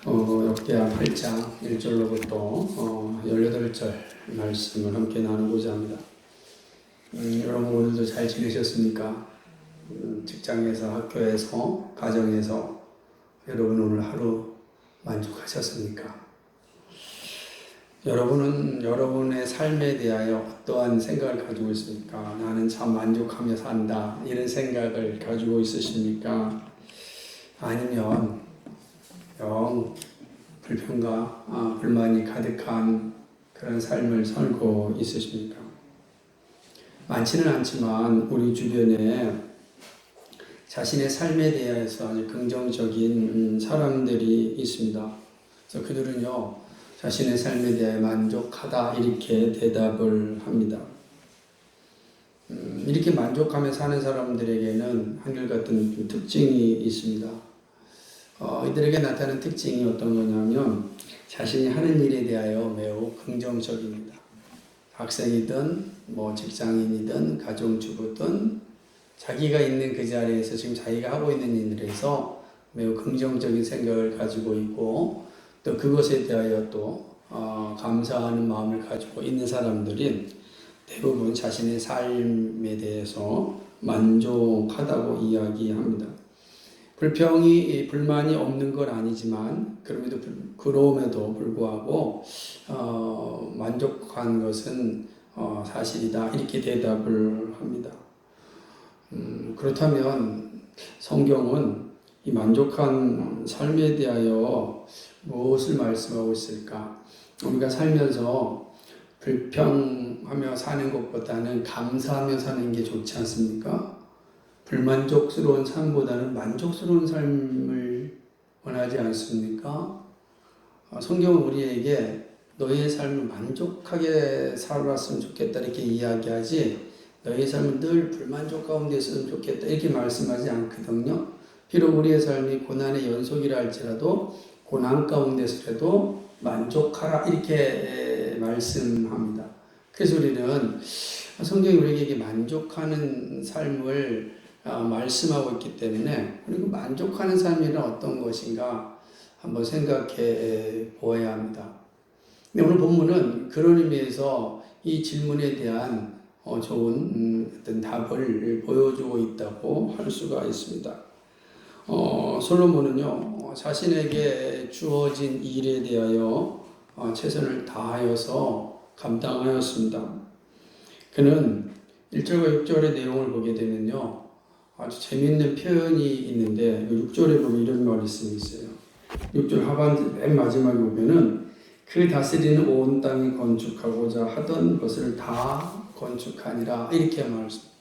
역대하 8장 1절로부터 18절 말씀을 함께 나누고자 합니다. 여러분 오늘도 잘 지내셨습니까? 직장에서, 학교에서, 가정에서 여러분 오늘 하루 만족하셨습니까? 여러분은 여러분의 삶에 대하여 어떠한 생각을 가지고 있습니까? 나는 참 만족하며 산다, 이런 생각을 가지고 있으십니까? 아니면 영 불평과 불만이 가득한 그런 삶을 살고 있으십니까? 많지는 않지만 우리 주변에 자신의 삶에 대해서 아주 긍정적인 사람들이 있습니다. 그래서 그들은요, 자신의 삶에 대해 만족하다 이렇게 대답을 합니다. 이렇게 만족하며 사는 사람들에게는 한결같은 특징이 있습니다. 이들에게 나타나는 특징이 어떤 거냐면 자신이 하는 일에 대하여 매우 긍정적입니다. 학생이든 직장인이든 가정주부든 자기가 있는 그 자리에서 지금 자기가 하고 있는 일에서 매우 긍정적인 생각을 가지고 있고 또 그것에 대하여 또 감사하는 마음을 가지고 있는 사람들이 대부분 자신의 삶에 대해서 만족하다고 이야기합니다. 불만이 없는 건 아니지만 그럼에도 불구하고 만족한 것은 사실이다 이렇게 대답을 합니다. 그렇다면 성경은 이 만족한 삶에 대하여 무엇을 말씀하고 있을까? 우리가 살면서 불평하며 사는 것보다는 감사하며 사는 게 좋지 않습니까? 불만족스러운 삶보다는 만족스러운 삶을 원하지 않습니까? 성경은 우리에게 너희의 삶을 만족하게 살았으면 좋겠다 이렇게 이야기하지 너희의 삶은 늘 불만족 가운데 있었으면 좋겠다 이렇게 말씀하지 않거든요. 비록 우리의 삶이 고난의 연속이라 할지라도 고난 가운데서라도 만족하라 이렇게 말씀합니다. 그래서 우리는 성경이 우리에게 만족하는 삶을 말씀하고 있기 때문에 그리고 만족하는 삶이란 어떤 것인가 한번 생각해 보아야 합니다. 근데 오늘 본문은 그런 의미에서 이 질문에 대한 좋은 어떤 답을 보여주고 있다고 할 수가 있습니다. 솔로몬은요, 자신에게 주어진 일에 대하여 최선을 다하여서 감당하였습니다. 그는 1절과 6절의 내용을 보게 되면요, 아주 재미있는 표현이 있는데 6절에 보면 이런 말씀이 있어요. 6절 하반 맨 마지막에 보면은 그 다스리는 온 땅이 건축하고자 하던 것을 다 건축하니라 이렇게 말했습니다.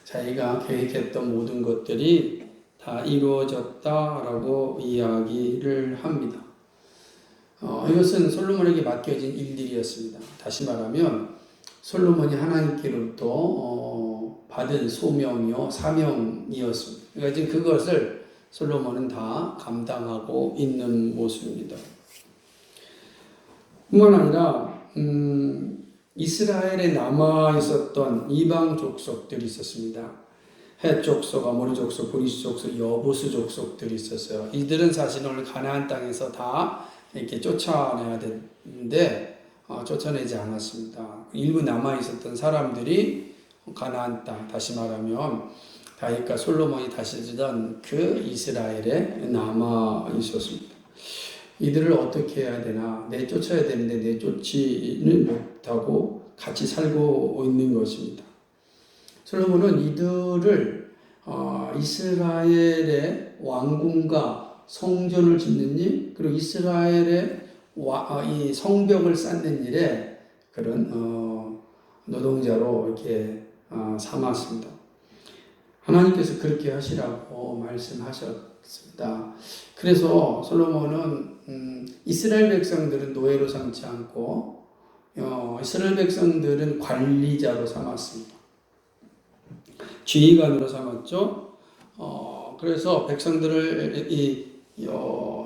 자기가 계획했던 모든 것들이 다 이루어졌다라고 이야기를 합니다. 이것은 솔로몬에게 맡겨진 일들이었습니다. 다시 말하면 솔로몬이 하나님께로부터 받은 소명이요 사명이었습니다. 그러니까 지금 그것을 솔로몬은 다 감당하고 있는 모습입니다. 뿐만 아니라 이스라엘에 남아 있었던 이방 족속들이 있었습니다. 헷 족속, 아모리 족속, 브리스 족속, 여부스 족속들이 있었어요. 이들은 사실 오늘 가나안 땅에서 다 이렇게 쫓아내야 되는데 쫓아내지 않았습니다. 일부 남아 있었던 사람들이 가나안 땅, 다시 말하면 다윗과 솔로몬이 다스리던 그 이스라엘에 남아 있었습니다. 이들을 어떻게 해야 되나? 내쫓아야 되는데 내쫓지는 못하고 같이 살고 있는 것입니다. 솔로몬은 이들을 이스라엘의 왕궁과 성전을 짓는 일, 그리고 이스라엘의 이 성벽을 쌓는 일에 그런 노동자로 이렇게 삼았습니다. 하나님께서 그렇게 하시라고 말씀하셨습니다. 그래서 솔로몬은 이스라엘 백성들은 노예로 삼지 않고 이스라엘 백성들은 관리자로 삼았습니다. 지휘관으로 삼았죠. 그래서 백성들을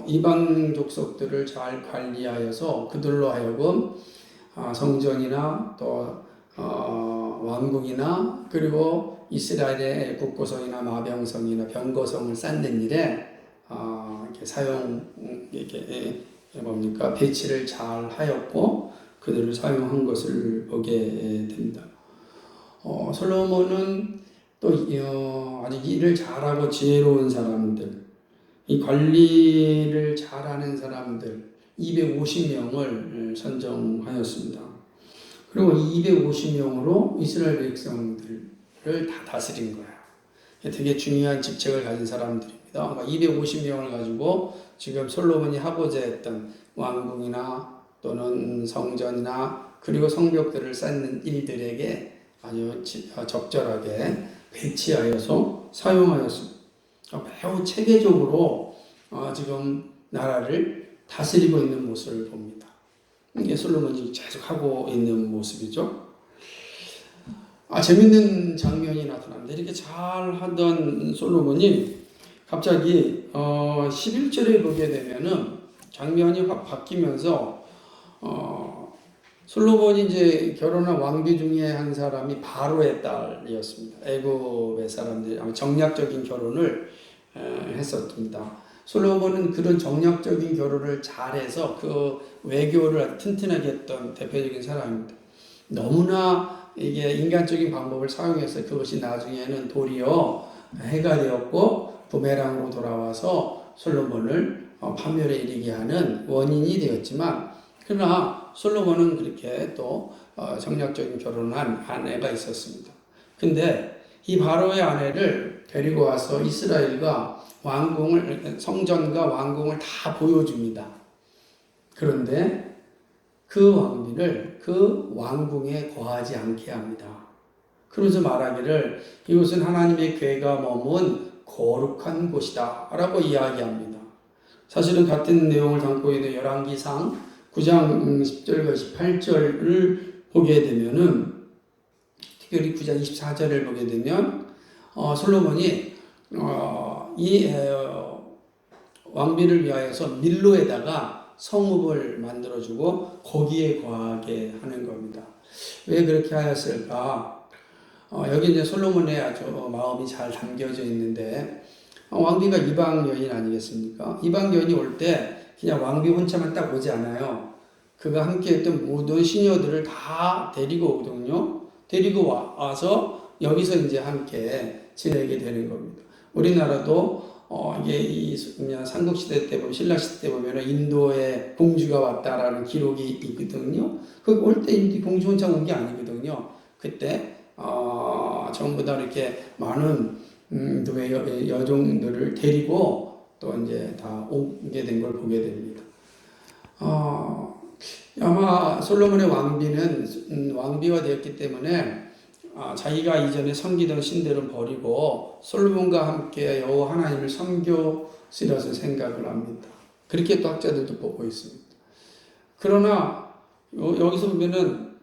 이방 족속들을 잘 관리하여서 그들로 하여금 성전이나 또 왕궁이나 그리고 이스라엘의 국고성이나 마병성이나 병거성을 쌓는 일에 이렇게 이렇게 뭡니까 배치를 잘 하였고 그들을 사용한 것을 보게 됩니다. 솔로몬은 또 아주 일을 잘하고 지혜로운 사람들, 이 관리를 잘하는 사람들 250명을 선정하였습니다. 그리고 250명으로 이스라엘 백성들을 다 다스린 거예요. 되게 중요한 직책을 가진 사람들입니다. 250명을 가지고 지금 솔로몬이 하고자 했던 왕궁이나 또는 성전이나 그리고 성벽들을 쌓는 일들에게 아주 적절하게 배치하여서 사용하였습니다. 매우 체계적으로 지금 나라를 다스리고 있는 모습을 봅니다. 이게 솔로몬이 계속 하고 있는 모습이죠. 재밌는 장면이 나타납니다. 이렇게 잘 하던 솔로몬이 갑자기 11절에 보게 되면은 장면이 확 바뀌면서 솔로몬이 이제 결혼한 왕비 중에 한 사람이 바로의 딸이었습니다. 애굽의 사람들이 아마 정략적인 결혼을 했었습니다. 솔로몬은 그런 정략적인 결혼을 잘해서 그 외교를 튼튼하게 했던 대표적인 사람입니다. 너무나 이게 인간적인 방법을 사용해서 그것이 나중에는 도리어 해가 되었고 부메랑으로 돌아와서 솔로몬을 파멸에 이르게 하는 원인이 되었지만 그러나 솔로몬은 그렇게 또 정략적인 결혼한 아내가 있었습니다. 근데 이 바로의 아내를 데리고 와서 이스라엘과 성전과 왕궁을 다 보여줍니다. 그런데 그 왕비를 그 왕궁에 거하지 않게 합니다. 그러면서 말하기를 이곳은 하나님의 궤가 머문 거룩한 곳이다 라고 이야기합니다. 사실은 같은 내용을 담고 있는 열왕기상 9장 10절과 18절을 보게 되면은 특별히 9장 24절을 보게 되면 솔로몬이 이 왕비를 위하여서 밀로에다가 성읍을 만들어주고 거기에 거하게 하는 겁니다. 왜 그렇게 하였을까? 여기 이제 솔로몬의 아주 마음이 잘 담겨져 있는데 왕비가 이방 여인 아니겠습니까? 이방 여인이 올 때 그냥 왕비 혼자만 딱 오지 않아요. 그가 함께 했던 모든 시녀들을 다 데리고 오거든요. 데리고 와서 여기서 이제 함께 지내게 되는 겁니다. 우리나라도 이게 이 삼국시대 때 보면 신라시대 때 보면 인도에 공주가 왔다라는 기록이 있거든요. 그 올 때 공주 혼자 온 게 아니거든요. 그때 전부 다 이렇게 많은 인도의 여종들을 데리고 또 이제 다 오게 된 걸 보게 됩니다. 아마 솔로몬의 왕비는 왕비가 되었기 때문에 자기가 이전에 섬기던 신들은 버리고 솔로몬과 함께 여호와 하나님을 섬겼으리라 생각을 합니다. 그렇게 또 학자들도 보고 있습니다. 그러나 여기서 보면은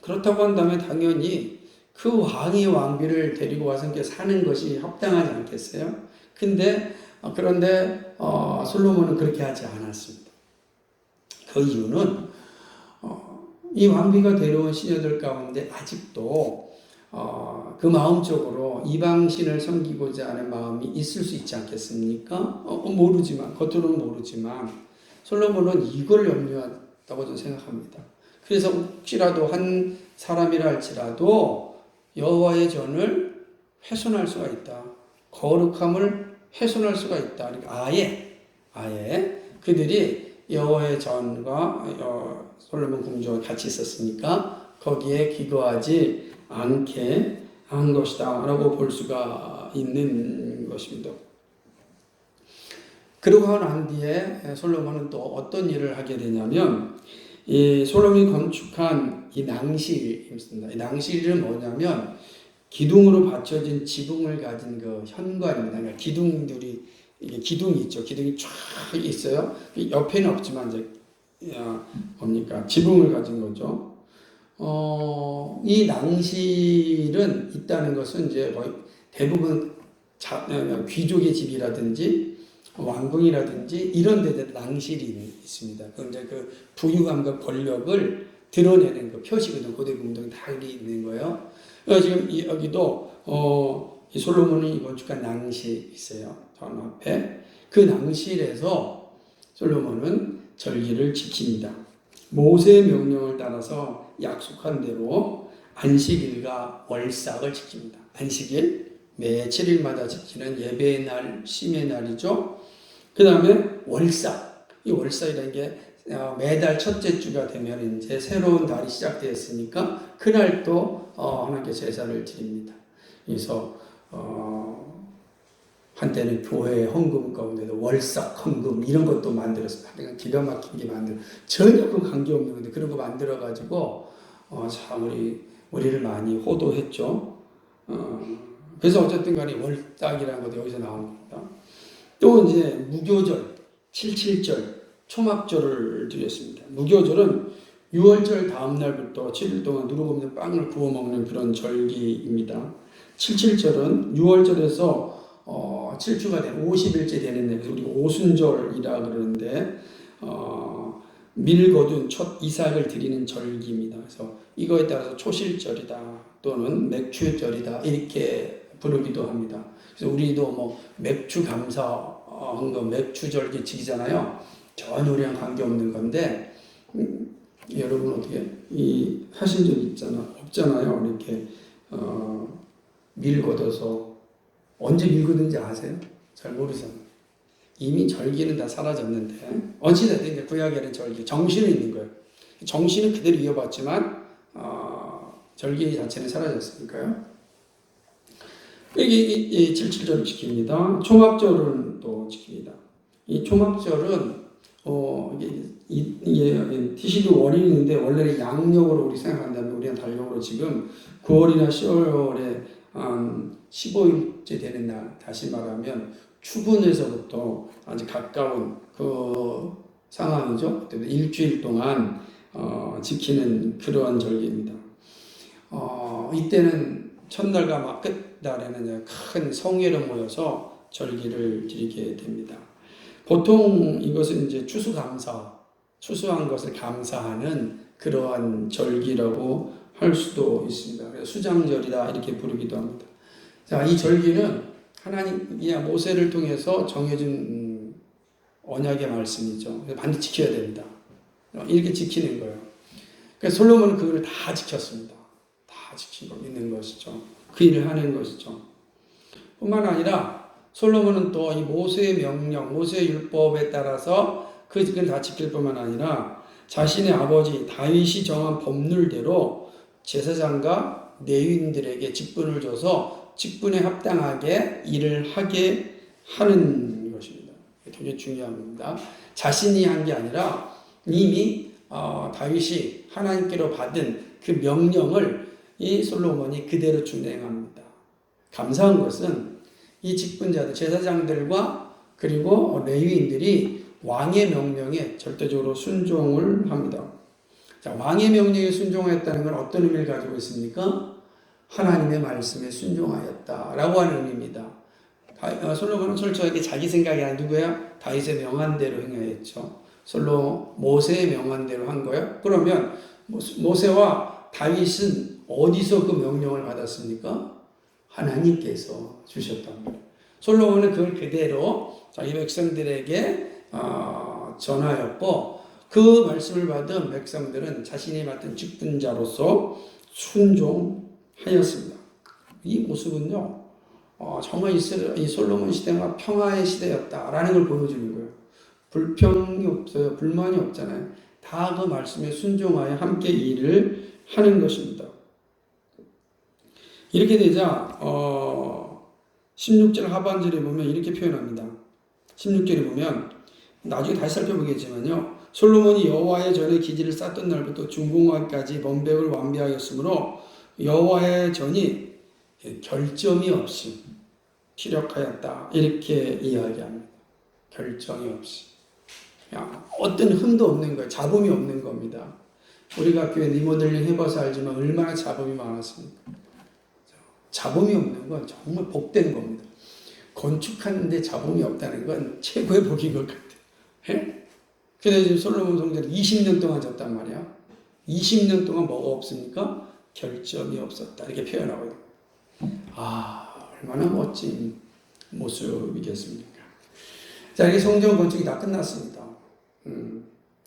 그렇다고 한다면 당연히 그 왕의 왕비를 데리고 와서 함께 사는 것이 합당하지 않겠어요? 그런데 솔로몬은 그렇게 하지 않았습니다. 그 이유는 이 왕비가 데려온 시녀들 가운데 아직도 그 마음적으로 이방신을 섬기고자 하는 마음이 있을 수 있지 않겠습니까? 모르지만 겉으로는 모르지만 솔로몬은 이걸 염려했다고 저는 생각합니다. 그래서 혹시라도 한 사람이라 할지라도 여호와의 전을 훼손할 수가 있다. 거룩함을 훼손할 수가 있다. 그러니까 아예 그들이 여호와의 전과 솔로몬 궁전과 같이 있었으니까 거기에 기거하지 않게 한 것이다 라고 볼 수가 있는 것입니다. 그러고 난 뒤에 솔로몬은 또 어떤 일을 하게 되냐면 이 솔로몬이 건축한 이 낭실이 있습니다. 이 낭실은 뭐냐면 기둥으로 받쳐진 지붕을 가진 그 현관입니다. 그러니까 기둥들이 이게 기둥이 있죠. 기둥이 쫙 있어요. 옆에는 없지만 이제 뭡니까 지붕을 가진 거죠. 이 낭실은 있다는 것은 이제 거의 대부분 귀족의 집이라든지 왕궁이라든지 이런 데에 낭실이 있습니다. 그 이제 그 부유함과 권력을 드러내는 그 표시거든요. 고대 궁정에 다 있는 거예요. 지금 여기도 이 솔로몬이 건축한 낭실이 있어요. 전 앞에. 그 낭실에서 솔로몬은 절기를 지킵니다. 모세의 명령을 따라서 약속한 대로 안식일과 월삭을 지킵니다. 안식일 매 7일마다 지키는 예배의 날, 쉼의 날이죠. 그 다음에 월삭. 이 월삭이라는 게 매달 첫째 주가 되면 이제 새로운 달이 시작되었으니까 그날 또 하나님께 제사를 드립니다. 그래서 한때는 교회 헌금 가운데도 월삭 헌금 이런 것도 만들었습니다. 기가 막힌 게 전혀 그 관계 없는 건데 그런 거 만들어 가지고 참 우리를 많이 호도했죠. 그래서 어쨌든 간에 월삭이라는 것도 여기서 나온 겁니다. 또 이제 무교절, 77절, 초막절을 드렸습니다. 무교절은 6월절 다음 날부터 7일 동안 누룩 없는 빵을 구워 먹는 그런 절기입니다. 77절은 6월절에서 7주가 된 50일째 되는 날, 우리 오순절이라 그러는데 밀 거둔 첫 이삭을 드리는 절기입니다. 그래서 이거에 따라서 초실절이다 또는 맥주절이다 이렇게 부르기도 합니다. 그래서 우리도 뭐 맥주 감사한 거 맥주절기 지키잖아요. 전혀 우리랑 관계 없는 건데 여러분 어떻게 하신 적 없잖아요. 이렇게 밀 걷어서 언제 밀 걷은지 아세요? 잘 모르잖아요. 이미 절기는 다 사라졌는데 어찌됐든 이제 구약에는 절기 정신은 있는 거예요. 정신은 그대로 이어봤지만 절기 자체는 사라졌으니까요. 여기 77절을 지킵니다. 초막절은 또 지킵니다. 이 초막절은 이게 티시도 월이 있는데 원래는 양력으로 우리 생각한다면 우리는 달력으로 지금 9월이나 10월에 15일째 되는 날, 다시 말하면 추분에서부터 아주 가까운 그 상황이죠. 그때 일주일 동안 지키는 그러한 절기입니다. 이때는 첫날과 끝날에는 큰 성회로 모여서 절기를 드리게 됩니다. 보통 이것은 이제 추수한 것을 감사하는 그러한 절기라고 할 수도 있습니다. 그래서 수장절이다 이렇게 부르기도 합니다. 자, 이 절기는 하나님이 모세를 통해서 정해준 언약의 말씀이죠. 반드시 지켜야 됩니다. 이렇게 지키는 거예요. 그래서 솔로몬은 그거를 다 지켰습니다. 다 지키고 있는 것이죠. 그 일을 하는 것이죠. 뿐만 아니라 솔로몬은 또 이 모세의 명령, 모세의 율법에 따라서 그걸 다 지킬 뿐만 아니라 자신의 아버지 다윗이 정한 법률대로 제사장과 레위인들에게 직분을 줘서 직분에 합당하게 일을 하게 하는 것입니다. 되게 중요한 겁니다. 자신이 한 게 아니라 이미 다윗이 하나님께로 받은 그 명령을 이 솔로몬이 그대로 준행합니다. 감사한 것은 이 직분자들, 제사장들과 그리고 레위인들이 왕의 명령에 절대적으로 순종을 합니다. 자, 왕의 명령에 순종했다는 건 어떤 의미를 가지고 있습니까? 하나님의 말씀에 순종하였다라고 하는 의미입니다. 솔로몬은 솔직하게 자기 생각이 아니라 누구야? 다윗의 명한대로 행하였죠. 모세의 명한대로 한 거예요. 그러면 모세와 다윗은 어디서 그 명령을 받았습니까? 하나님께서 주셨답니다. 솔로몬은 그걸 그대로 자기 백성들에게 전하였고 그 말씀을 받은 백성들은 자신이 맡은 직분자로서 순종하였습니다. 이 모습은요, 정말 이 솔로몬 시대가 평화의 시대였다라는 걸 보여주는 거예요. 불평이 없어요. 불만이 없잖아요. 다 그 말씀에 순종하여 함께 일을 하는 것입니다. 이렇게 되자 16절 하반절에 보면 이렇게 표현합니다. 16절에 보면 나중에 다시 살펴보겠지만요. 솔로몬이 여호와의 전에 기지를 쌓던 날부터 중공화까지 번백을 완비하였으므로 여호와의 전이 결점이 없이 피력하였다. 이렇게 이야기합니다. 결점이 없이. 어떤 흠도 없는 거예요. 잡음이 없는 겁니다. 우리가 교회 리모델링 해봐서 알지만 얼마나 잡음이 많았습니까? 잡음이 없는 건 정말 복된 겁니다. 건축하는데 잡음이 없다는 건 최고의 복인 것 같아요. 그래서 지금 솔로몬 성전을 20년 동안 졌단 말이야. 20년 동안 뭐가 없습니까? 결점이 없었다. 이렇게 표현하고 있어요. 얼마나 멋진 모습이겠습니까? 자, 이렇게 성전 건축이 다 끝났습니다.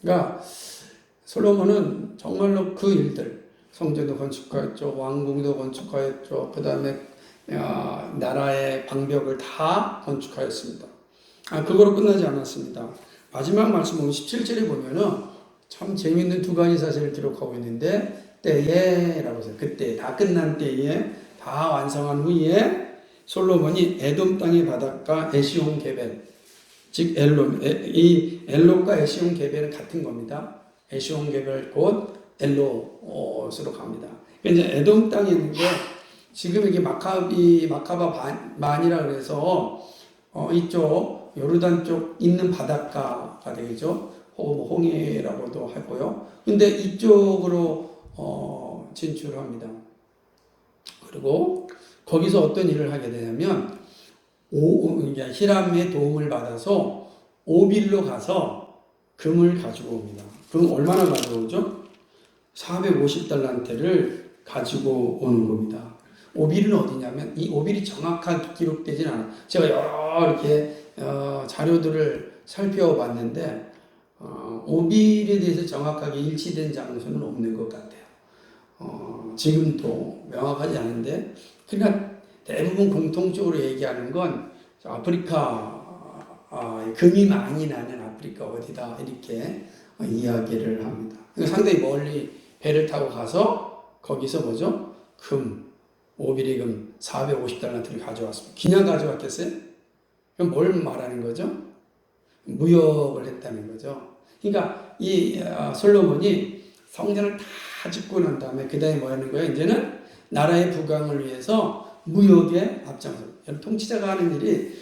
그러니까 솔로몬은 정말로 그 일들, 성전도 건축하였죠, 왕궁도 건축하였죠, 그 다음에 나라의 방벽을 다 건축하였습니다. 그거로 끝나지 않았습니다. 마지막 말씀 17절에 보면은 참 재미있는 두 가지 사실을 기록하고 있는데, 때에 라고 해서 그때 다 끝난 때에 다 완성한 후에 솔로몬이 에돔 땅의 바닷가 에시온 게벨, 즉 이 엘롯과 에시온 게벨은 같은 겁니다. 에시온 게벨 곧 엘롯으로 갑니다. 이제 에돔 땅에 있는데 지금 이게 마카바 만이라 그래서 이쪽 요르단 쪽 있는 바닷가가 되겠죠. 혹은 뭐 홍해라고도 하고요. 근데 이쪽으로 진출합니다. 그리고 거기서 어떤 일을 하게 되냐면 히람의 도움을 받아서 오빌로 가서 금을 가지고 옵니다. 그럼 얼마나 가져오죠? 450달란트를 가지고 오는 겁니다. 오빌은 어디냐면 이 오빌이 정확하게 기록되진 않아요. 제가 여러 이렇게 자료들을 살펴봤는데 오빌에 대해서 정확하게 일치된 장소는 없는 것 같아요. 지금도 명확하지 않은데 그러니까 대부분 공통적으로 얘기하는 건 아프리카 금이 많이 나는 아프리카 어디다 이렇게 이야기를 합니다. 상당히 멀리 배를 타고 가서 거기서 뭐죠? 오빌이 금 450달란트를 가져왔습니다. 그냥 가져왔겠어요? 그럼 뭘 말하는 거죠? 무역을 했다는 거죠. 그러니까 이 솔로몬이 성전을 다 짓고 난 다음에 그 다음에 뭐 하는 거예요? 이제는 나라의 부강을 위해서 무역에 앞장서. 통치자가 하는 일이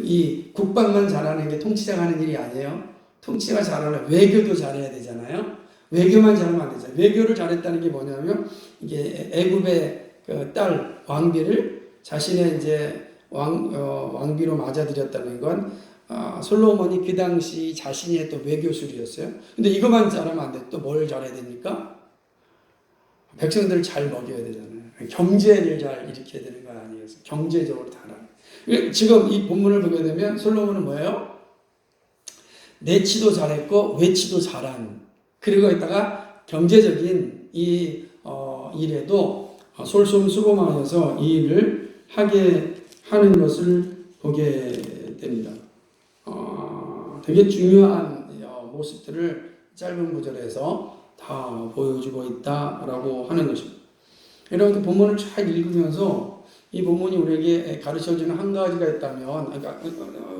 이 국방만 잘하는 게 통치자가 하는 일이 아니에요. 통치자가 잘하려면 외교도 잘해야 되잖아요. 외교만 잘하면 안 되잖아요. 외교를 잘했다는 게 뭐냐면 이게 애굽의 그 딸 왕비를 자신의 이제 왕비로 맞아들였다는 건 솔로몬이 그 당시 자신이 했던 외교술이었어요. 근데 이것만 잘하면 안 돼. 또 뭘 잘해야 됩니까? 백성들을 잘 먹여야 되잖아요. 경제를 잘 일으켜야 되는 건 아니에요. 경제적으로 잘하는. 지금 이 본문을 보게 되면 솔로몬은 뭐예요? 내치도 잘했고 외치도 잘한. 그리고 거기다가 경제적인 이 일에도 솔솔수범하여서 이 일을 하게 하는 것을 보게 됩니다. 되게 중요한 모습들을 짧은 구절에서 다 보여주고 있다라고 하는 것입니다. 여러분 본문을 잘 읽으면서 이 본문이 우리에게 가르쳐주는 한 가지가 있다면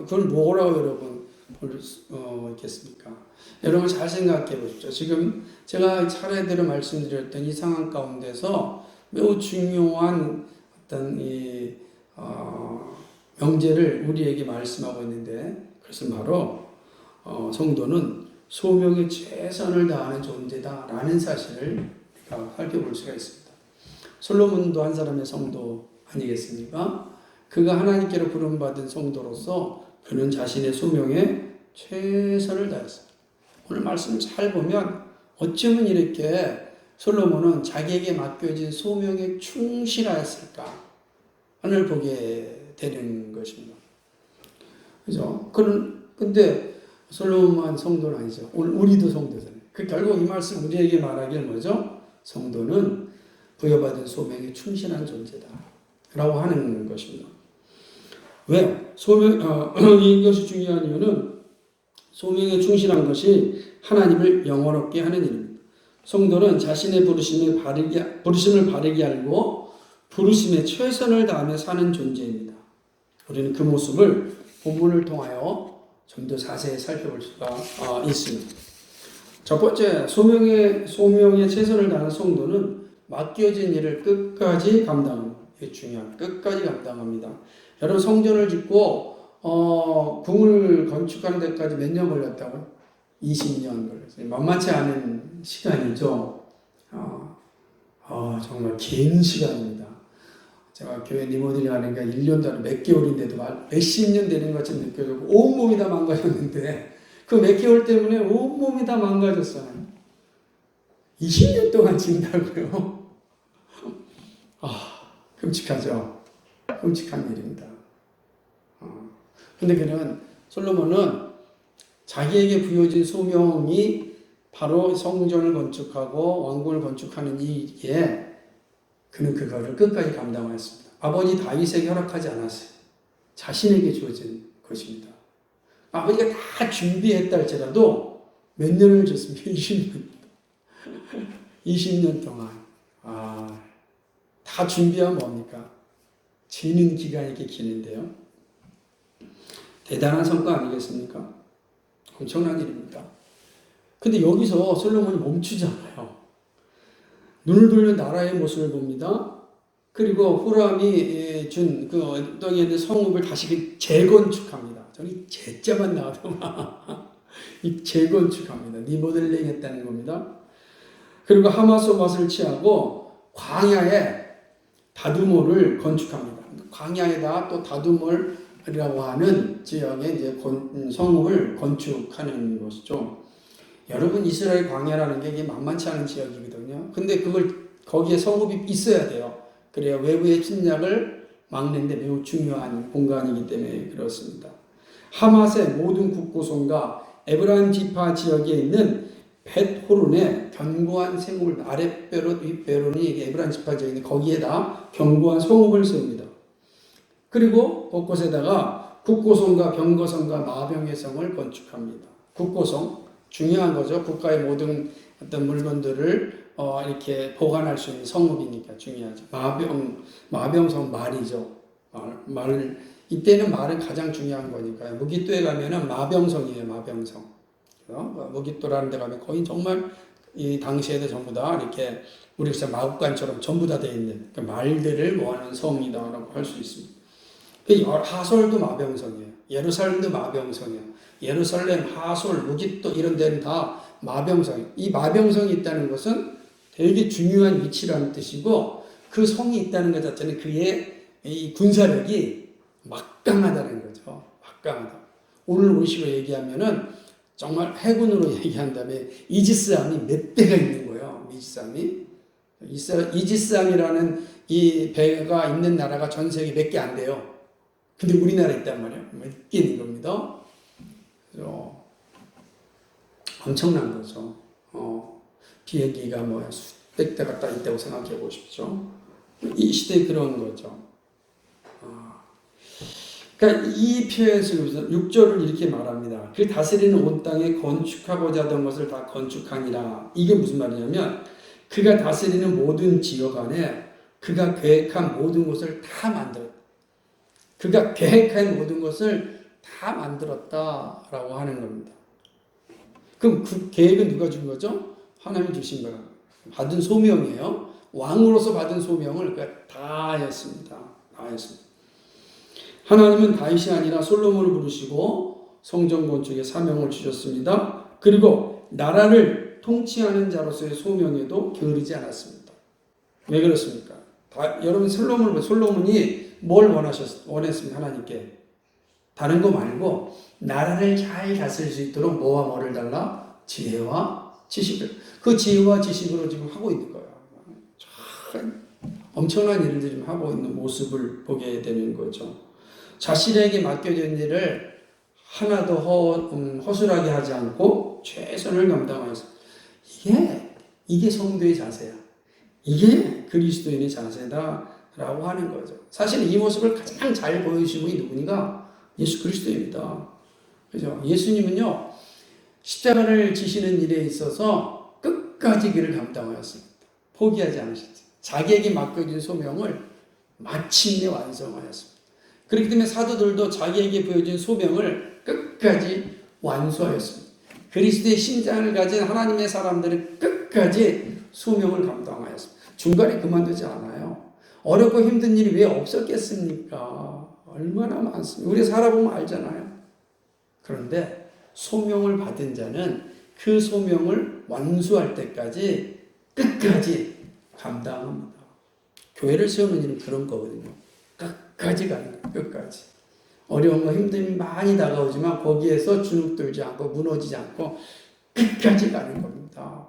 그걸 뭐라고 여러분 볼 수 있겠습니까? 여러분 잘 생각해 보십시오. 지금 제가 차례대로 말씀드렸던 이 상황 가운데서 매우 중요한 어떤 이 명제를 우리에게 말씀하고 있는데 그것은 바로 성도는 소명에 최선을 다하는 존재다라는 사실을 우리가 살펴볼 수가 있습니다. 솔로몬도 한 사람의 성도 아니겠습니까? 그가 하나님께로 부름받은 성도로서 그는 자신의 소명에 최선을 다했습니다. 오늘 말씀 잘 보면 어쩌면 이렇게 솔로몬은 자기에게 맡겨진 소명에 충실하였을까 하늘 보게 되는 것입니다. 그죠? 근데 솔로몬만 성도는 아니죠. 오늘 우리도 성도잖아요. 결국 이 말씀 우리에게 말하기를 뭐죠? 성도는 부여받은 소명에 충실한 존재다. 라고 하는 것입니다. 왜? 이것이 중요한 이유는 소명에 충실한 것이 하나님을 영원롭게 하는 일입니다. 성도는 자신의 부르심을 바르게 알고 부르심에 최선을 다하며 사는 존재입니다. 우리는 그 모습을 본문을 통하여 좀 더 자세히 살펴볼 수가 있습니다. 첫 번째, 소명에 최선을 다하는 성도는 맡겨진 일을 끝까지 감당합니다. 이게 중요합니다. 끝까지 감당합니다. 여러분 성전을 짓고 궁을 건축하는 데까지 몇 년 걸렸다고요? 20년 걸렸어요. 만만치 않은 시간이죠. 정말 긴 시간입니다. 제가 교회 리모델링 하니까 1년도 아니고 몇 개월인데도 몇십 년 되는 것처럼 느껴지고 온몸이 다 망가졌는데 그 몇 개월 때문에 온몸이 다 망가졌어요. 20년 동안 진다고요? 끔찍하죠. 끔찍한 일입니다. 근데 그는 솔로몬은 자기에게 부여진 소명이 바로 성전을 건축하고 왕궁을 건축하는 일에 그는 그거를 끝까지 감당하였습니다. 아버지 다윗에게 허락하지 않았어요. 자신에게 주어진 것입니다. 아버지가 다 준비했다 할지라도 몇 년을 줬습니까? 20년. 20년 동안. 다 준비하면 뭡니까? 지는 기간이 이렇게 기는데요. 대단한 성과 아니겠습니까? 엄청난 일입니다. 근데 여기서 솔로몬이 멈추지 않아요. 눈을 돌려 나라의 모습을 봅니다. 그리고 후람이 준 그 엉덩이에 있는 성읍을 다시 재건축합니다. 저는 재자만 나와도 이 재건축합니다. 리모델링 했다는 겁니다. 그리고 하마소맛을 취하고 광야에 다두몰을 건축합니다. 광야에다 또 다두몰이라고 하는 지역에 이제 성읍을 건축하는 것이죠. 여러분, 이스라엘 광야라는 게 만만치 않은 지역이거든요. 근데 거기에 성읍이 있어야 돼요. 그래야 외부의 침략을 막는데 매우 중요한 공간이기 때문에 그렇습니다. 하맛의 모든 국고성과 에브라임 지파 지역에 있는 벳호론의 견고한 성읍을, 아랫베론, 윗베론이 에브라임 지파 지역에 있는 거기에다 견고한 성읍을 세웁니다. 그리고 곳곳에다가 국고성과 병거성과 마병의 성을 건축합니다. 국고성, 중요한 거죠. 국가의 모든 어떤 물건들을 이렇게 보관할 수 있는 성읍이니까 중요하죠. 마병성 말이죠. 이때는 말은 가장 중요한 거니까요. 무기또에 가면은 마병성이에요. 마병성. 무기또라는 데 가면 거의 정말 이 당시에도 전부 다 이렇게 우리 마국간처럼 전부 다 되어 있는 말들을 모아놓은 성이다라고 할 수 있습니다. 하솔도 마병성이에요. 예루살렘도 마병성이에요. 예루살렘, 하솔, 무기또 이런 데는 다 마병성이에요. 이 마병성이 있다는 것은 되게 중요한 위치라는 뜻이고, 그 성이 있다는 것 자체는 그의 이 군사력이 막강하다는 거죠. 막강하다. 오늘 우리식으로 얘기하면은 정말 해군으로 얘기한다면 이지스함이 몇 대가 있는 거예요. 이지스함이라는 이 배가 있는 나라가 전 세계 몇 개 안 돼요. 근데 우리나라에 있단 말이에요. 몇 개 있는 겁니다. 그래서 엄청난 거죠. 비행기가 수백 대가 딱 있다고 생각해 보십시오. 이 시대에 그런 거죠. 그러니까 이 표현 속에서 6절을 이렇게 말합니다. 그 다스리는 온 땅에 건축하고자 하던 것을 다 건축하니라. 이게 무슨 말이냐면 그가 다스리는 모든 지역 안에 그가 계획한 모든 것을 다 만들었다. 그가 계획한 모든 것을 다 만들었다라고 하는 겁니다. 그럼 그 계획은 누가 준 거죠? 하나님이 주신 거라. 받은 소명이에요. 왕으로서 받은 소명을 다 했습니다. 다 했습니다. 하나님은 다윗이 아니라 솔로몬을 부르시고 성전 건축에 사명을 주셨습니다. 그리고 나라를 통치하는 자로서의 소명에도 게으르지 않았습니다. 왜 그렇습니까? 여러분, 솔로몬이 뭘 원했습니까? 하나님께. 다른 거 말고 나라를 잘 다스릴 수 있도록 뭐와 뭐를 달라? 지혜와 지식을. 그 지혜와 지식으로 지금 하고 있는 거예요. 참 엄청난 일을 지금 하고 있는 모습을 보게 되는 거죠. 자신에게 맡겨진 일을 하나도 허술하게 하지 않고 최선을 감당하여서 이게 성도의 자세야. 이게 그리스도인의 자세다라고 하는 거죠. 사실 이 모습을 가장 잘 보여주신 분이 누구니까? 예수 그리스도입니다. 그죠? 예수님은요, 십자가를 지시는 일에 있어서 끝까지 그를 감당하였습니다. 포기하지 않으셨어요. 자기에게 맡겨진 소명을 마침내 완성하였습니다. 그렇기 때문에 사도들도 자기에게 보여진 소명을 끝까지 완수하였습니다. 그리스도의 심장을 가진 하나님의 사람들은 끝까지 소명을 감당하였습니다. 중간에 그만두지 않아요. 어렵고 힘든 일이 왜 없었겠습니까? 얼마나 많습니까? 우리 살아보면 알잖아요. 그런데 소명을 받은 자는 그 소명을 완수할 때까지 끝까지 감당합니다. 교회를 세우는 일은 그런 거거든요. 끝까지 가는 거예요. 끝까지. 어려움과 힘듦이 많이 다가오지만 거기에서 주눅들지 않고 무너지지 않고 끝까지 가는 겁니다.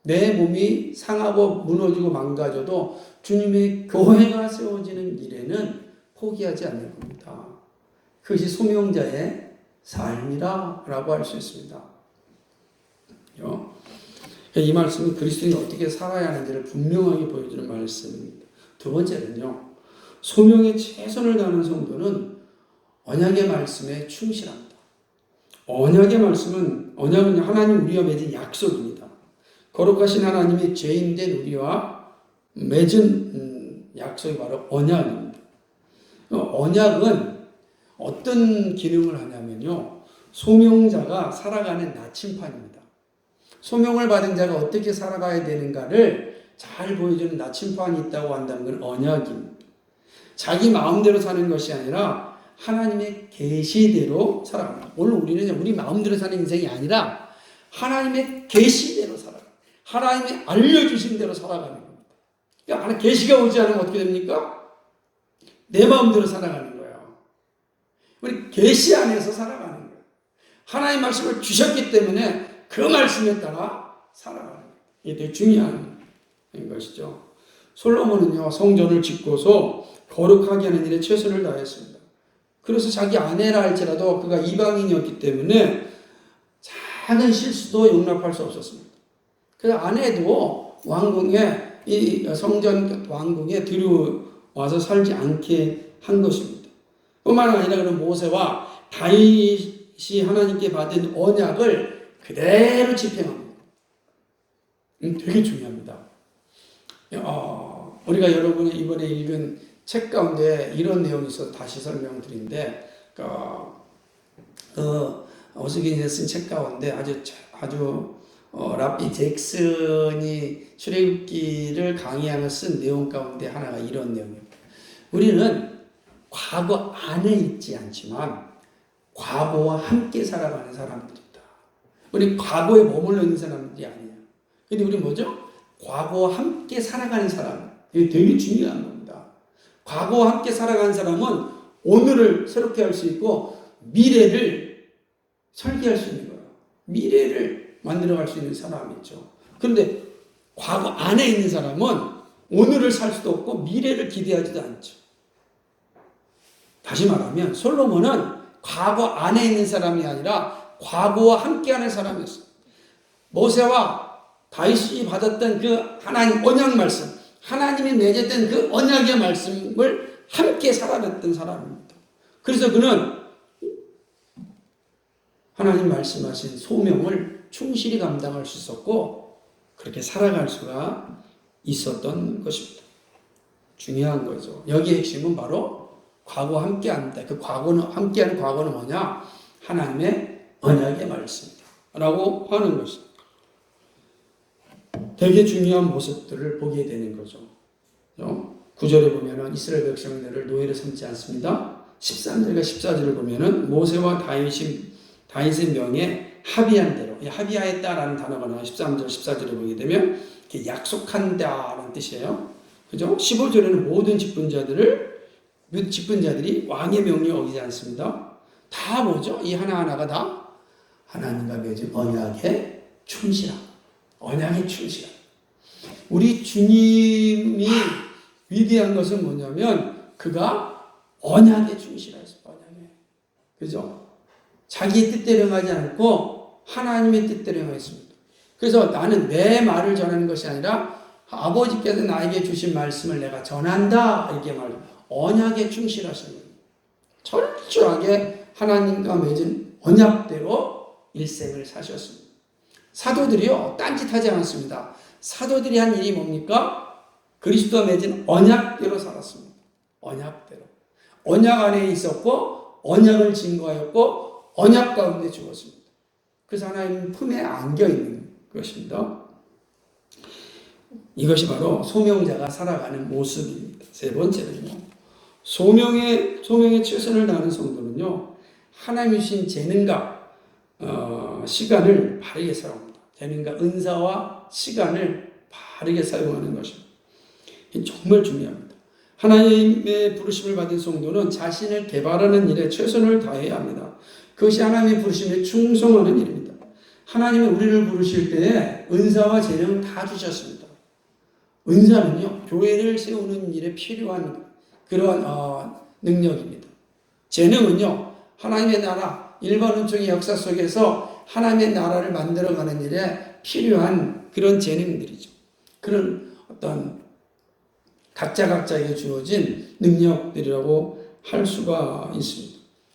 내 몸이 상하고 무너지고 망가져도 주님의 교회가 세워지는 일에는 포기하지 않는 겁니다. 그것이 소명자의 삶이라고 할 수 있습니다. 이 말씀은 그리스도인이 어떻게 살아야 하는지를 분명하게 보여주는 말씀입니다. 두 번째는요, 소명에 최선을 다하는 성도는 언약의 말씀에 충실합니다. 언약은 하나님 우리와 맺은 약속입니다. 거룩하신 하나님이 죄인된 우리와 맺은 약속이 바로 언약입니다. 언약은 어떤 기능을 하냐면요, 소명자가 살아가는 나침판입니다. 소명을 받은 자가 어떻게 살아가야 되는가를 잘 보여주는 나침판이 있다고 한다는 건 언약입니다. 자기 마음대로 사는 것이 아니라 하나님의 계시대로 살아갑니다. 오늘 우리는 우리 마음대로 사는 인생이 아니라 하나님의 계시대로 살아가요. 하나님이 알려주신 대로 살아가는 겁니다. 그러니까 계시가 오지 않으면 어떻게 됩니까? 내 마음대로 살아가는 거예요. 우리 계시 안에서 살아가는 거예요. 하나님 말씀을 주셨기 때문에 그 말씀에 따라 살아가는 거예요. 이게 되게 중요한 것이죠. 솔로몬은요, 성전을 짓고서 거룩하게 하는 일에 최선을 다했습니다. 그래서 자기 아내라 할지라도 그가 이방인이었기 때문에 작은 실수도 용납할 수 없었습니다. 그래서 아내도 왕궁에, 이 성전 왕궁에 들어와서 살지 않게 한 것입니다. 뿐만 아니라 그런 모세와 다윗이 하나님께 받은 언약을 그대로 집행합니다. 되게 중요합니다. 우리가 여러분이 이번에 읽은 책 가운데 이런 내용이 있어서 다시 설명드리는데, 오스긴이 쓴 책 가운데 아주 랍비 잭슨이 출애굽기를 강의하며 쓴 내용 가운데 하나가 이런 내용입니다. 우리는 과거 안에 있지 않지만 과거와 함께 살아가는 사람들이다. 우리 과거에 머물러 있는 사람들이 아니에요. 근데 우리 뭐죠? 과거와 함께 살아가는 사람. 이게 되게 중요한 겁니다. 과거와 함께 살아가는 사람은 오늘을 새롭게 할 수 있고 미래를 설계할 수 있는 거예요. 미래를 만들어갈 수 있는 사람이죠. 그런데 과거 안에 있는 사람은 오늘을 살 수도 없고 미래를 기대하지도 않죠. 다시 말하면 솔로몬은 과거 안에 있는 사람이 아니라 과거와 함께하는 사람이었어요. 모세와 다윗이 받았던 그 하나님 언약 말씀, 하나님이 맺었던 그 언약의 말씀을 함께 살아냈던 사람입니다. 그래서 그는 하나님 말씀하신 소명을 충실히 감당할 수 있었고 그렇게 살아갈 수가 있었던 것입니다. 중요한 거죠. 여기의 핵심은 바로 과거와 함께한다. 그 과거는, 함께하는 과거는 뭐냐? 하나님의 언약의 말씀이다 라고 하는 것입니다. 되게 중요한 모습들을 보게 되는 거죠. 9절에 보면은 이스라엘 백성들을 노예로 삼지 않습니다. 13절과 14절을 보면은 모세와 다윗의 명에 합의한 대로, 합의하였다라는 단어가 나와요. 13절, 14절에 보게 되면 약속한다라는 뜻이에요. 그죠? 15절에는 모든 직분자들이 왕의 명령을 어기지 않습니다. 다 뭐죠? 이 하나하나가 다 하나님과 맺은 언약에 충실함. 언약에 충실함. 우리 주님이 위대한 것은 뭐냐면 그가 언약에 충실하셨어요. 언약에. 그죠? 자기의 뜻대로 하지 않고 하나님의 뜻대로 행했습니다. 그래서 나는 내 말을 전하는 것이 아니라 아버지께서 나에게 주신 말씀을 내가 전한다. 이렇게 말합니다. 언약에 충실하신 거예요. 철저하게 하나님과 맺은 언약대로 일생을 사셨습니다. 사도들이요, 딴짓하지 않았습니다. 사도들이 한 일이 뭡니까? 그리스도와 맺은 언약대로 살았습니다. 언약대로. 언약 안에 있었고, 언약을 증거하였고, 언약 가운데 죽었습니다. 그래서 하나님 품에 안겨 있는 것입니다. 이것이 바로 소명자가 살아가는 모습입니다. 세 번째는요, 소명에 최선을 다하는 성도는요, 하나님이 주신 재능과 시간을 바르게 사용합니다. 재능과 은사와 시간을 바르게 사용하는 것입니다. 정말 중요합니다. 하나님의 부르심을 받은 성도는 자신을 개발하는 일에 최선을 다해야 합니다. 그것이 하나님의 부르심에 충성하는 일입니다. 하나님은 우리를 부르실 때에 은사와 재능을 다 주셨습니다. 은사는요, 교회를 세우는 일에 필요한 그러한 능력입니다. 재능은요, 하나님의 나라, 일반 은총의 역사 속에서 하나님의 나라를 만들어가는 일에 필요한 그런 재능들이죠. 그런 어떤 각자에게 주어진 능력들이라고 할 수가 있습니다.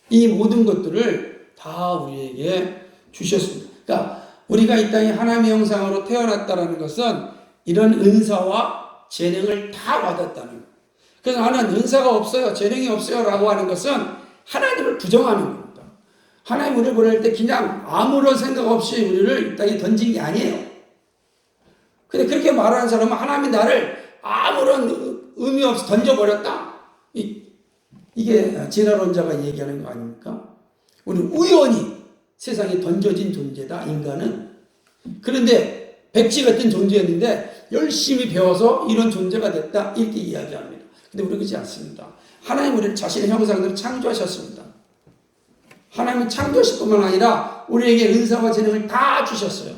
이 모든 것들을 다 우리에게 주셨습니다. 그러니까 우리가 이 땅에 하나님의 형상으로 태어났다는 것은 이런 은사와 재능을 다 받았다는 거예요. 그래서 나는 은사가 없어요, 재능이 없어요 라고 하는 것은 하나님을 부정하는 겁니다. 하나님 우리를 보낼 때 그냥 아무런 생각 없이 우리를 이 땅에 던진 게 아니에요. 근데 그렇게 말하는 사람은 하나님이 나를 아무런 의미 없이 던져버렸다. 이게 진화론자가 얘기하는 거 아닙니까? 우리는 우연히 세상에 던져진 존재다, 인간은. 그런데 백지 같은 존재였는데 열심히 배워서 이런 존재가 됐다, 이렇게 이야기합니다. 근데 우리는 그렇지 않습니다. 하나님 우리를 자신의 형상대로 창조하셨습니다. 하나님은 창조하실 뿐만 아니라 우리에게 은사와 재능을 다 주셨어요.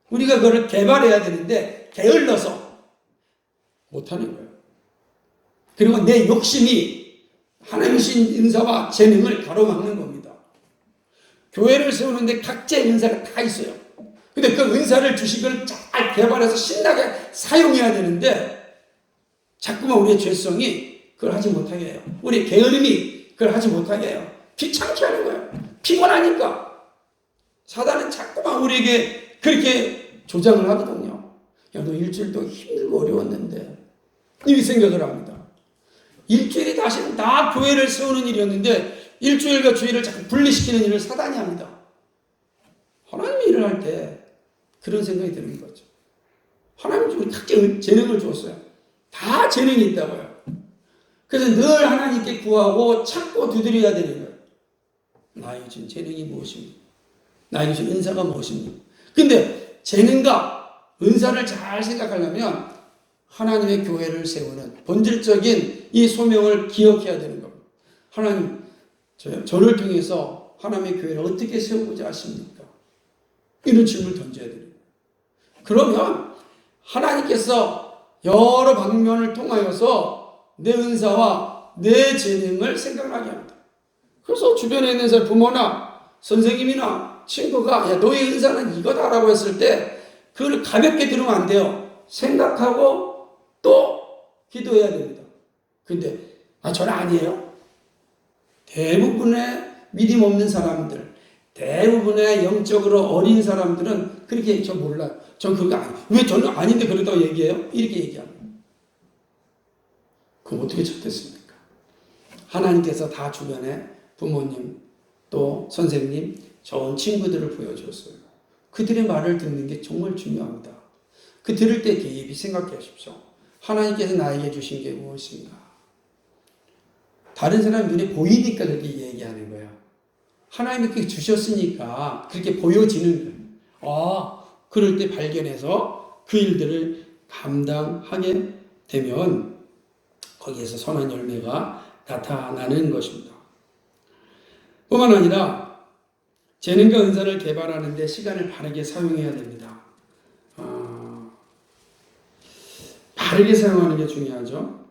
우리가 그걸 개발해야 되는데 게을러서 못하는 거예요. 그리고 내 욕심이 하나님의 은사와 재능을 가로막는 겁니다. 교회를 세우는데 각자의 은사가 다 있어요. 근데 그 은사를 주신 걸 잘 개발해서 신나게 사용해야 되는데 자꾸만 우리의 죄성이 그걸 하지 못하게 해요. 우리의 게으름이 그걸 하지 못하게 해요. 귀찮게 하는 거예요. 피곤하니까. 사단은 자꾸만 우리에게 그렇게 조장을 하거든요. 야, 너 일주일도 힘들고 어려웠는데. 이 생각을 합니다. 일주일이 다시는 다 교회를 세우는 일이었는데 일주일과 주일을 자꾸 분리시키는 일을 사단이 합니다. 하나님이 일을 할 때 그런 생각이 드는 거죠. 하나님이 우리 각자 재능을 주었어요. 다 재능이 있다고요. 그래서 늘 하나님께 구하고 찾고 두드려야 되는 거예요. 나에게 준 재능이 무엇입니까? 나에게 준 은사가 무엇입니까? 근데 재능과 은사를 잘 생각하려면 하나님의 교회를 세우는 본질적인 이 소명을 기억해야 되는 겁니다. 하나님, 저를 통해서 하나님의 교회를 어떻게 세우고자 하십니까? 이런 질문을 던져야 됩니다. 그러면 하나님께서 여러 방면을 통하여서 내 은사와 내 재능을 생각나게 합니다. 그래서 주변에 있는 사람, 부모나 선생님이나 친구가 야, 너의 은사는 이거다라고 했을 때 그걸 가볍게 들으면 안 돼요. 생각하고 또 기도해야 됩니다. 근데 저는 아니에요. 대부분의 믿음 없는 사람들, 대부분의 영적으로 어린 사람들은 그렇게 저 몰라요. 전 그거 아니에요. 왜 저는 아닌데 그러다고 얘기해요? 이렇게 얘기합니다. 그럼 어떻게 찾겠습니까? 하나님께서 다 주변에 부모님, 또 선생님, 좋은 친구들을 보여줬어요. 그들의 말을 듣는 게 정말 중요합니다. 그 들을 때 깊이 생각해 보십시오. 하나님께서 나에게 주신 게 무엇인가? 다른 사람 눈에 보이니까 그렇게 얘기하는 거예요. 하나님이 그렇게 주셨으니까 그렇게 보여지는 거예요. 그럴 때 발견해서 그 일들을 감당하게 되면 거기에서 선한 열매가 나타나는 것입니다. 뿐만 아니라 재능과 은사를 개발하는 데 시간을 바르게 사용해야 됩니다. 바르게 사용하는 게 중요하죠.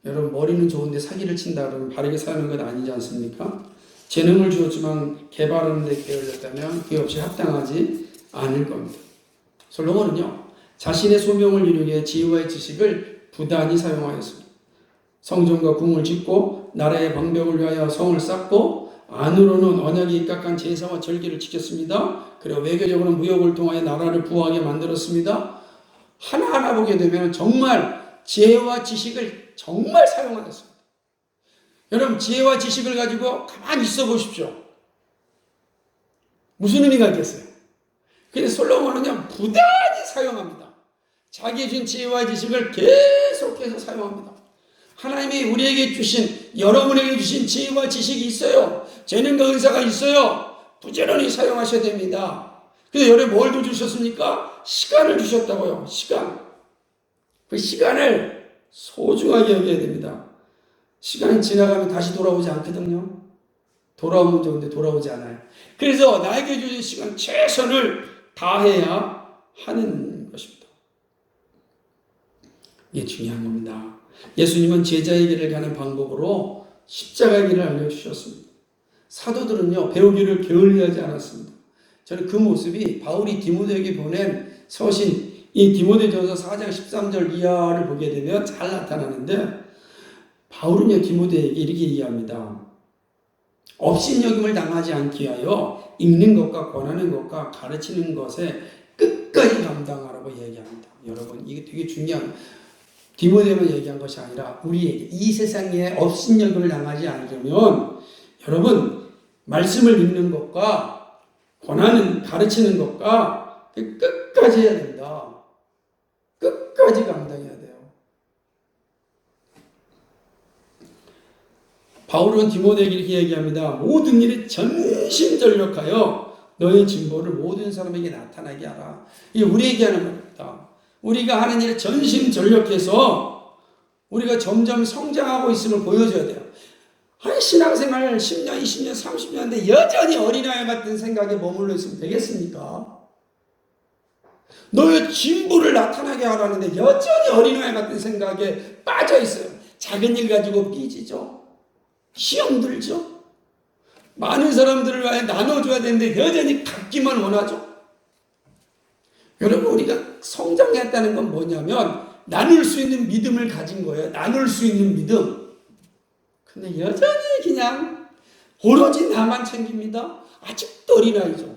여러분 머리는 좋은데 사기를 친다 그러면 바르게 사용하는 건 아니지 않습니까? 재능을 주었지만 개발하는 데 게을렀다면 그게 없이 합당하지 않을 겁니다. 솔로몬은요, 자신의 소명을 이루기 위해 지혜와의 지식을 부단히 사용하였습니다. 성전과 궁을 짓고 나라의 방벽을 위하여 성을 쌓고 안으로는 언약에 입각한 제사와 절기를 지켰습니다. 그리고 외교적으로는 무역을 통하여 나라를 부하게 만들었습니다. 하나하나 보게 되면 정말 지혜와 지식을 정말 사용하였습니다. 여러분 지혜와 지식을 가지고 가만히 있어 보십시오. 무슨 의미가 있겠어요? 근데 솔로몬은요 부단히 사용합니다. 자기 준 지혜와 지식을 계속해서 사용합니다. 하나님이 우리에게 주신, 여러분에게 주신 지혜와 지식이 있어요. 재능과 은사가 있어요. 부지런히 사용하셔야 됩니다. 그래서 여러분 뭘 더 주셨습니까? 시간을 주셨다고요. 시간. 그 시간을 소중하게 여겨야 됩니다. 시간이 지나가면 다시 돌아오지 않거든요. 돌아오면 좋은데 돌아오지 않아요. 그래서 나에게 주신 시간 최선을 다해야 하는 것입니다. 이게 중요한 겁니다. 예수님은 제자의 길을 가는 방법으로 십자가의 길을 알려주셨습니다. 사도들은요, 배우기를 게을리하지 않았습니다. 저는 그 모습이 바울이 디모데에게 보낸 서신, 이 디모데전서 4장 13절 이하를 보게 되면 잘 나타나는데, 바울은요, 디모데에게 이렇게 얘기합니다. 업신여김을 당하지 않기 위하여 읽는 것과 권하는 것과 가르치는 것에 끝까지 감당하라고 얘기합니다. 여러분, 이게 되게 중요한, 디모데만 얘기한 것이 아니라 우리에게 이 세상에 업신여김을 당하지 않으려면 여러분, 말씀을 읽는 것과 권하는, 가르치는 것과 끝까지 해야 된다. 끝까지 감당해야 돼요. 바울은 디모데에게 이렇게 얘기합니다. 모든 일에 전심전력하여 너의 진보를 모든 사람에게 나타나게 하라. 이게 우리에게 하는 말입니다. 우리가 하는 일에 전심전력해서 우리가 점점 성장하고 있음을 보여줘야 돼요. 한 신앙생활 10년, 20년, 30년인데 여전히 어린아이 같은 생각에 머물러 있으면 되겠습니까? 너의 진보를 나타나게 하라는데 여전히 어린아이 같은 생각에 빠져 있어요. 작은 일 가지고 삐지죠. 시험 들죠. 많은 사람들을 위해 나눠줘야 되는데 여전히 갖기만 원하죠. 여러분, 우리가 성장했다는 건 뭐냐면 나눌 수 있는 믿음을 가진 거예요. 나눌 수 있는 믿음. 근데 여전히 그냥 오로지 나만 챙깁니다. 아직도 어린아이죠.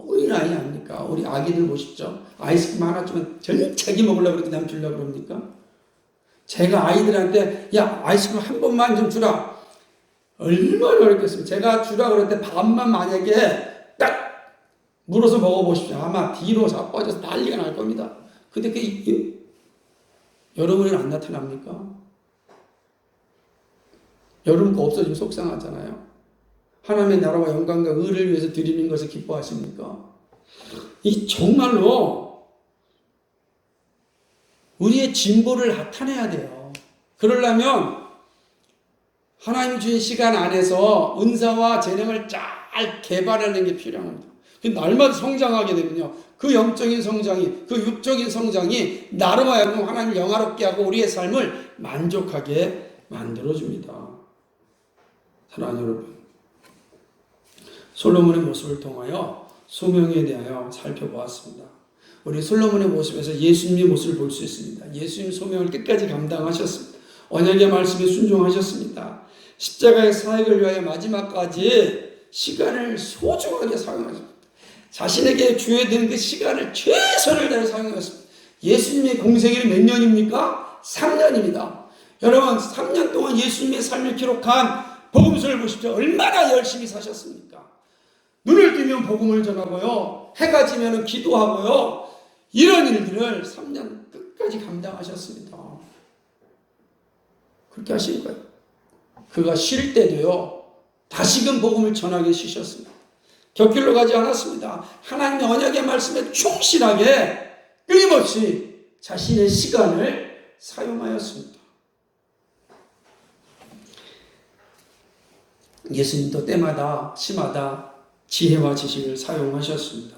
어린아이 아닙니까? 우리 아기들 보십시오. 아이스크림 하나 주면 전체기 먹으려고 그렇게 남 주려고 그럽니까? 제가 아이들한테 야, 아이스크림 한 번만 좀 주라. 얼마나 어렵겠습니까? 제가 주라고 그럴 때 반만 만약에 딱 물어서 먹어보십시오. 아마 뒤로 자빠져서 난리가 날 겁니다. 근데 여러분에는 안 나타납니까? 여러분 거 없어지면 속상하잖아요. 하나님의 나라와 영광과 의를 위해서 드리는 것을 기뻐하십니까? 이 정말로 우리의 진보를 나타내야 돼요. 그러려면 하나님 주신 시간 안에서 은사와 재능을 잘 개발하는 게 필요합니다. 날마다 성장하게 되면요, 그 영적인 성장이, 그 육적인 성장이 나로 하여금 하나님을 영화롭게 하고 우리의 삶을 만족하게 만들어줍니다. 사랑하는 여러분, 솔로몬의 모습을 통하여 소명에 대하여 살펴보았습니다. 우리 솔로몬의 모습에서 예수님의 모습을 볼 수 있습니다. 예수님 소명을 끝까지 감당하셨습니다. 언약의 말씀에 순종하셨습니다. 십자가의 사역을 위하여 마지막까지 시간을 소중하게 사용하셨습니다. 자신에게 주어야 되는 그 시간을 최선을 다해 사용하셨습니다. 예수님의 공생일이 몇 년입니까? 3년입니다. 여러분, 3년 동안 예수님의 삶을 기록한 복음서를 보십시오. 얼마나 열심히 사셨습니까? 눈을 뜨면 복음을 전하고요, 해가 지면 기도하고요, 이런 일들을 3년 끝까지 감당하셨습니다. 그렇게 하신 거예요. 그가 쉴 때도요, 다시금 복음을 전하게 쉬셨습니다. 곁길로 가지 않았습니다. 하나님의 언약의 말씀에 충실하게 끊임없이 자신의 시간을 사용하였습니다. 예수님도 때마다 시마다 지혜와 지식을 사용하셨습니다.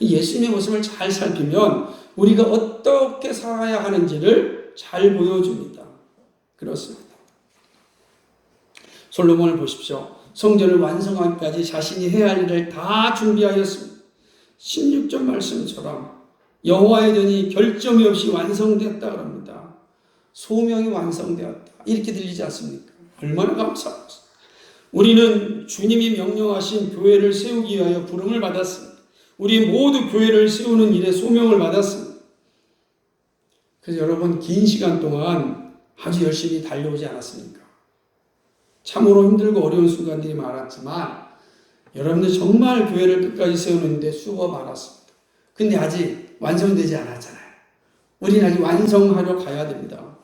예수님의 모습을 잘 살피면 우리가 어떻게 살아야 하는지를 잘 보여줍니다. 그렇습니다. 솔로몬을 보십시오. 성전을 완성하기까지 자신이 해야 할 일을 다 준비하였습니다. 16절 말씀처럼 여호와의 전이 결점이 없이 완성되었다 그럽니다. 소명이 완성되었다. 이렇게 들리지 않습니까? 얼마나 감사합니다. 우리는 주님이 명령하신 교회를 세우기 위하여 부름을 받았습니다. 우리 모두 교회를 세우는 일에 소명을 받았습니다. 그래서 여러분, 긴 시간 동안 아주 열심히 달려오지 않았습니까? 참으로 힘들고 어려운 순간들이 많았지만 여러분들 정말 교회를 끝까지 세우는데 수고가 많았습니다. 근데 아직 완성되지 않았잖아요. 우리는 아직 완성하려 가야 됩니다.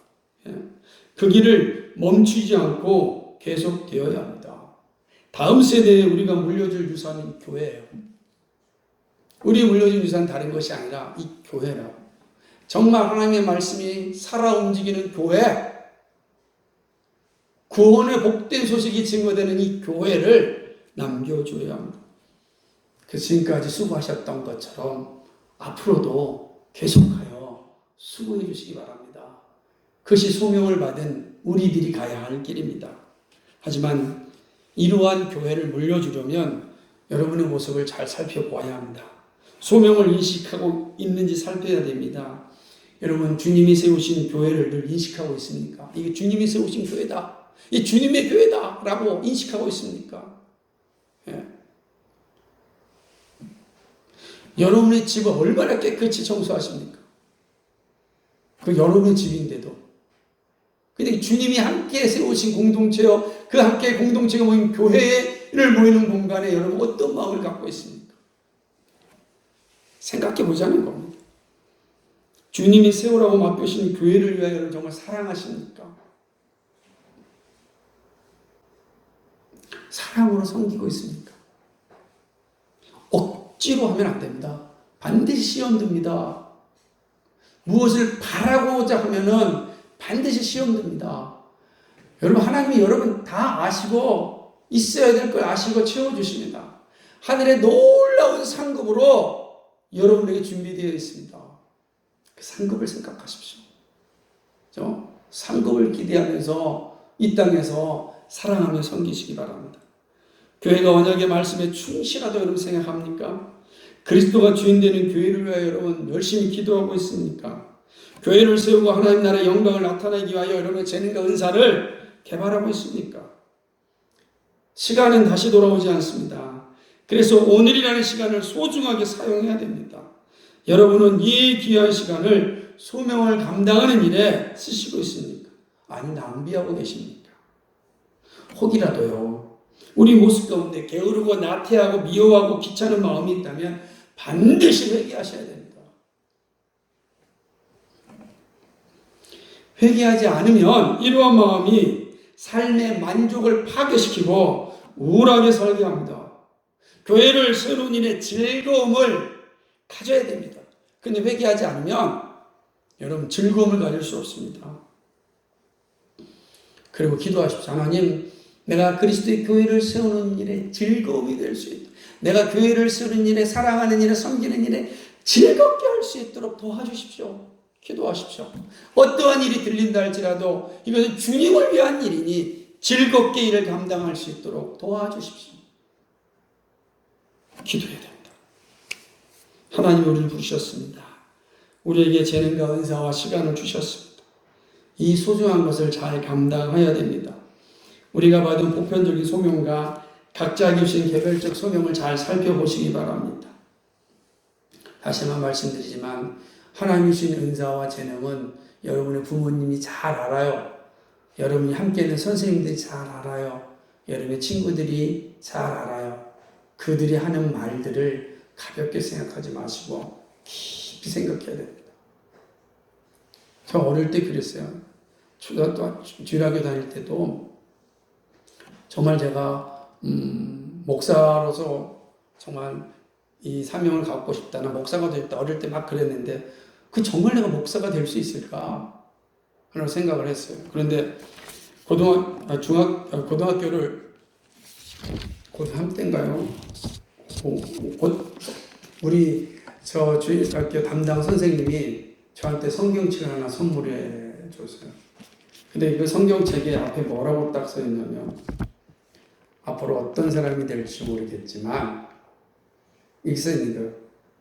그 길을 멈추지 않고 계속 되어야 합니다. 다음 세대에 우리가 물려줄 유산은 교회예요. 우리 물려줄 유산은 다른 것이 아니라 이 교회라고. 정말 하나님의 말씀이 살아 움직이는 교회, 구원의 복된 소식이 증거되는 이 교회를 남겨줘야 합니다. 그 지금까지 수고하셨던 것처럼 앞으로도 계속하여 수고해 주시기 바랍니다. 그것이 소명을 받은 우리들이 가야 할 길입니다. 하지만 이러한 교회를 물려주려면 여러분의 모습을 잘 살펴보아야 합니다. 소명을 인식하고 있는지 살펴야 됩니다. 여러분, 주님이 세우신 교회를 늘 인식하고 있습니까? 이게 주님이 세우신 교회다, 이 주님의 교회다 라고 인식하고 있습니까? 예. 여러분의 집을 얼마나 깨끗이 청소하십니까? 그 여러분의 집인데도. 근데 주님이 함께 세우신 공동체요, 그 함께 공동체가 모인 교회를 모이는 공간에 여러분 어떤 마음을 갖고 있습니까? 생각해 보자는 겁니다. 주님이 세우라고 맡겨신 교회를 위하여 여러분 정말 사랑하십니까? 사랑으로 섬기고 있습니까? 억지로 하면 안 됩니다. 반드시 시험 듭니다. 무엇을 바라고자 하면은 반드시 시험 듭니다. 여러분, 하나님이 여러분 다 아시고 있어야 될 걸 아시고 채워주십니다. 하늘의 놀라운 상급으로 여러분에게 준비되어 있습니다. 그 상급을 생각하십시오. 그렇죠? 상급을 기대하면서 이 땅에서 사랑하며 섬기시기 바랍니다. 교회가 언약의 말씀에 충실하다고 여러분 생각합니까? 그리스도가 주인 되는 교회를 위하여 여러분 열심히 기도하고 있습니까? 교회를 세우고 하나님 나라의 영광을 나타내기 위하여 여러분의 재능과 은사를 개발하고 있습니까? 시간은 다시 돌아오지 않습니다. 그래서 오늘이라는 시간을 소중하게 사용해야 됩니다. 여러분은 이 귀한 시간을 소명을 감당하는 일에 쓰시고 있습니까? 아니, 낭비하고 계십니까? 혹이라도요, 우리 모습 가운데 게으르고 나태하고 미워하고 귀찮은 마음이 있다면 반드시 회개하셔야 됩니다. 회개하지 않으면 이러한 마음이 삶의 만족을 파괴시키고 우울하게 살게 합니다. 교회를 세우는 일에 즐거움을 가져야 됩니다. 근데 회개하지 않으면 여러분 즐거움을 가질 수 없습니다. 그리고 기도하십시오. 하나님, 내가 그리스도의 교회를 세우는 일에 즐거움이 될 수 있도록, 내가 교회를 세우는 일에, 사랑하는 일에, 섬기는 일에 즐겁게 할 수 있도록 도와주십시오. 기도하십시오. 어떠한 일이 들린다 할지라도 이것은 주님을 위한 일이니 즐겁게 일을 감당할 수 있도록 도와주십시오. 기도해야 됩니다. 하나님, 우리를 부르셨습니다. 우리에게 재능과 은사와 시간을 주셨습니다. 이 소중한 것을 잘 감당해야 됩니다. 우리가 받은 보편적인 소명과 각자에게 주신 개별적 소명을 잘 살펴보시기 바랍니다. 다시 한번 말씀드리지만 하나님이 주신 은사와 재능은 여러분의 부모님이 잘 알아요. 여러분이 함께 있는 선생님들이 잘 알아요. 여러분의 친구들이 잘 알아요. 그들이 하는 말들을 가볍게 생각하지 마시고 깊이 생각해야 됩니다. 저 어릴 때 그랬어요. 초등학교 주일학교 다닐 때도 정말 제가 목사로서 정말 이 사명을 갖고 싶다, 나 목사가 됐다, 어릴 때 막 그랬는데 그 정말 내가 목사가 될 수 있을까 하는 생각을 했어요. 그런데 고등학교를 고3 때인가요? 우리 저 주일학교 담당 선생님이 저한테 성경책을 하나 선물해 줬어요. 근데 그 성경책에 앞에 뭐라고 딱 써 있냐면, 앞으로 어떤 사람이 될지 모르겠지만 이게 써 있는 거,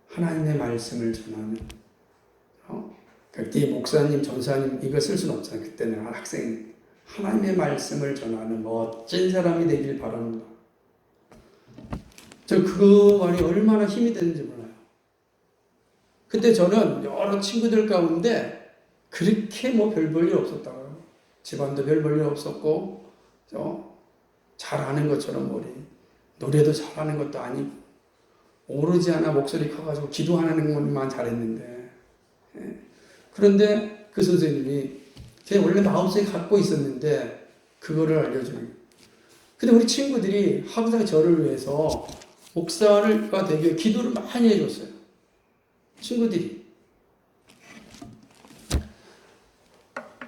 하나님의 말씀을 전하는, 그때 목사님, 전사님 이거 쓸 수는 없잖아요. 그때는 학생. 하나님의 말씀을 전하는 멋진 사람이 되길 바랍니다. 저 그 말이 얼마나 힘이 되는지 몰라요. 그때 저는 여러 친구들 가운데 그렇게 뭐 별 볼 일 없었다고요. 집안도 별 볼 일 없었고, 잘하는 것처럼 노래도 잘하는 것도 아니고, 오르지 않아 목소리 커가지고 기도하는 것만 잘했는데, 그런데 그 선생님이 제 원래 마음속에 갖고 있었는데 그거를 알려주는 거예요. 근데 우리 친구들이 항상 저를 위해서 목사가 되기 위해 기도를 많이 해줬어요. 친구들이.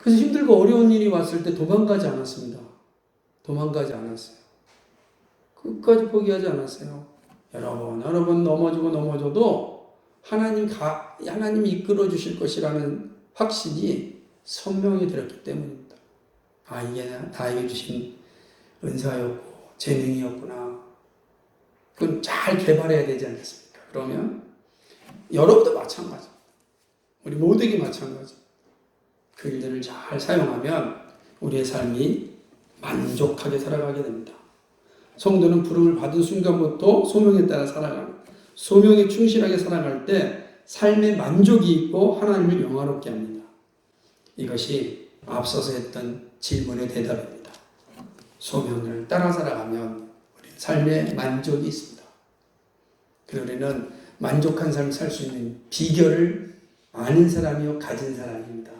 그래서 힘들고 어려운 일이 왔을 때 도망가지 않았습니다. 도망가지 않았어요. 끝까지 포기하지 않았어요. 여러 번 넘어져도 하나님이 이끌어 주실 것이라는 확신이 선명히 들었기 때문입니다. 이게 나에게 주신 은사였고 재능이었구나. 그건 잘 개발해야 되지 않겠습니까? 그러면 여러분도 마찬가지. 우리 모두에게 마찬가지. 그 일들을 잘 사용하면 우리의 삶이 만족하게 살아가게 됩니다. 성도는 부름을 받은 순간부터 소명에 따라 살아가는, 소명에 충실하게 살아갈 때 삶의 만족이 있고 하나님을 영화롭게 합니다. 이것이 앞서서 했던 질문의 대답입니다. 소명을 따라 살아가면 우리는 삶에 만족이 있습니다. 그리고 우리는 만족한 삶을 살 수 있는 비결을 아는 사람이요 가진 사람입니다.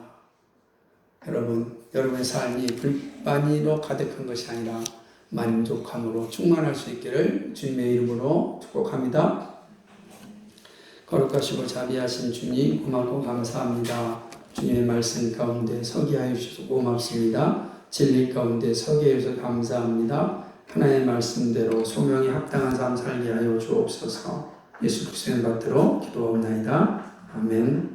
여러분, 여러분의 삶이 불만으로 가득한 것이 아니라 만족함으로 충만할 수 있기를 주님의 이름으로 축복합니다. 거룩하시고 자비하신 주님 고맙고 감사합니다. 주님의 말씀 가운데 서게 하여 주셔서 고맙습니다. 진리 가운데 서게 해주셔서 감사합니다. 하나님의 말씀대로 소명에 합당한 삶 살게 하여 주옵소서. 예수 그리스도의 받들어 기도하옵나이다. 아멘.